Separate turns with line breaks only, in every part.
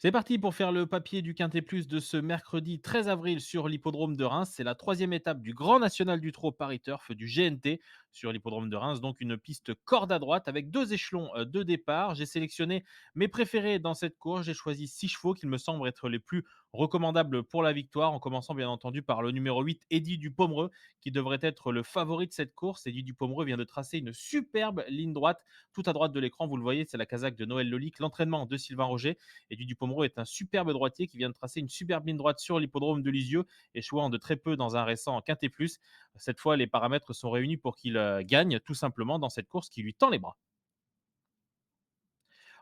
C'est parti pour faire le papier du Quintet Plus de ce mercredi 13 avril sur l'hippodrome de Reims. C'est la troisième étape du Grand National du Trot Paris Turf du GNT sur l'hippodrome de Reims. Donc une piste corde à droite avec deux échelons de départ. J'ai sélectionné mes préférés dans cette course. J'ai choisi 6 chevaux qui me semblent être les plus recommandables pour la victoire, en commençant bien entendu par le numéro 8, Eddie Dupomereux, qui devrait être le favori de cette course. Eddie Dupomereux vient de tracer une superbe ligne droite. Tout à droite de l'écran, vous le voyez, c'est la casaque de Noël Lelic, l'entraînement de Sylvain Roger. Et du Dupomereux est un superbe droitier qui vient de tracer une superbe ligne droite sur l'hippodrome de Lisieux, échouant de très peu dans un récent Quintet Plus. Cette fois, les paramètres sont réunis pour qu'il gagne tout simplement dans cette course qui lui tend les bras.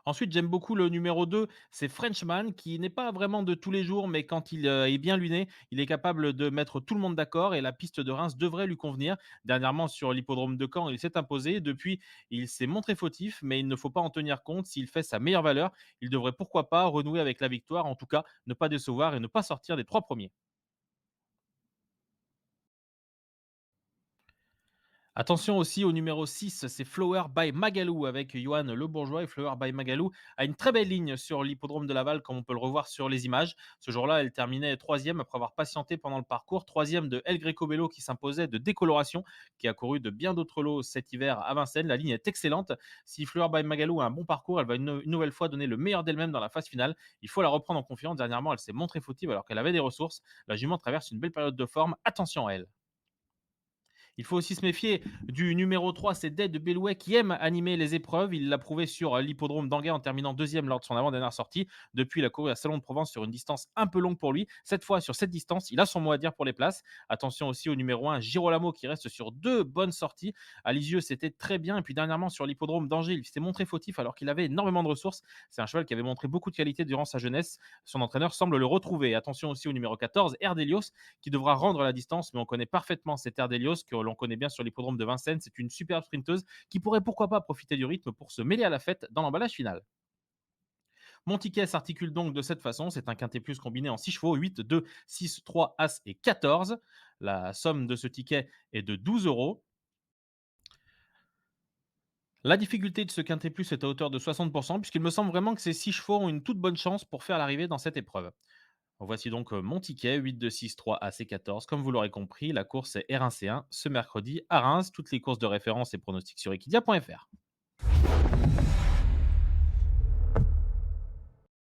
Ensuite, j'aime beaucoup le numéro 2, c'est Frenchman, qui n'est pas vraiment de tous les jours, mais quand il est bien luné, il est capable de mettre tout le monde d'accord et la piste de Reims devrait lui convenir. Dernièrement, sur l'hippodrome de Caen, il s'est imposé. Depuis, il s'est montré fautif, mais il ne faut pas en tenir compte. S'il fait sa meilleure valeur, il devrait pourquoi pas renouer avec la victoire, en tout cas ne pas décevoir et ne pas sortir des trois premiers. Attention aussi au numéro 6, c'est Flower by Magalou avec Johan Le Bourgeois. Et Flower by Magalou a une très belle ligne sur l'hippodrome de Laval, comme on peut le revoir sur les images. Ce jour-là, elle terminait troisième après avoir patienté pendant le parcours. Troisième de El Greco Bello qui s'imposait de Décoloration, qui a couru de bien d'autres lots cet hiver à Vincennes. La ligne est excellente. Si Flower by Magalou a un bon parcours, elle va une nouvelle fois donner le meilleur d'elle-même dans la phase finale. Il faut la reprendre en confiance. Dernièrement, elle s'est montrée fautive alors qu'elle avait des ressources. La jument traverse une belle période de forme. Attention à elle. Il faut aussi se méfier du numéro 3, c'est Dead Bellouet qui aime animer les épreuves. Il l'a prouvé sur l'hippodrome d'Anguin en terminant deuxième lors de son avant-dernière sortie. Depuis, il a couru à Salon de Provence sur une distance un peu longue pour lui. Cette fois, sur cette distance, il a son mot à dire pour les places. Attention aussi au numéro 1, Girolamo, qui reste sur deux bonnes sorties. À Lisieux, c'était très bien. Et puis dernièrement, sur l'hippodrome d'Angers, il s'est montré fautif alors qu'il avait énormément de ressources. C'est un cheval qui avait montré beaucoup de qualité durant sa jeunesse. Son entraîneur semble le retrouver. Attention aussi au numéro 14, Erdelios, qui devra rendre la distance, mais on connaît parfaitement cet Erdelios que l'on connaît bien sur l'hippodrome de Vincennes. C'est une superbe sprinteuse qui pourrait pourquoi pas profiter du rythme pour se mêler à la fête dans l'emballage final. Mon ticket s'articule donc de cette façon. C'est un quintet plus combiné en 6 chevaux, 8, 2, 6, 3, As et 14. La somme de ce ticket est de 12 euros. La difficulté de ce quintet plus est à hauteur de 60%, puisqu'il me semble vraiment que ces 6 chevaux ont une toute bonne chance pour faire l'arrivée dans cette épreuve. Voici donc mon ticket, 8, 2, 6, 3, AC 14. Comme vous l'aurez compris, la course est R1C1 ce mercredi à Reims. Toutes les courses de référence et pronostics sur equidia.fr.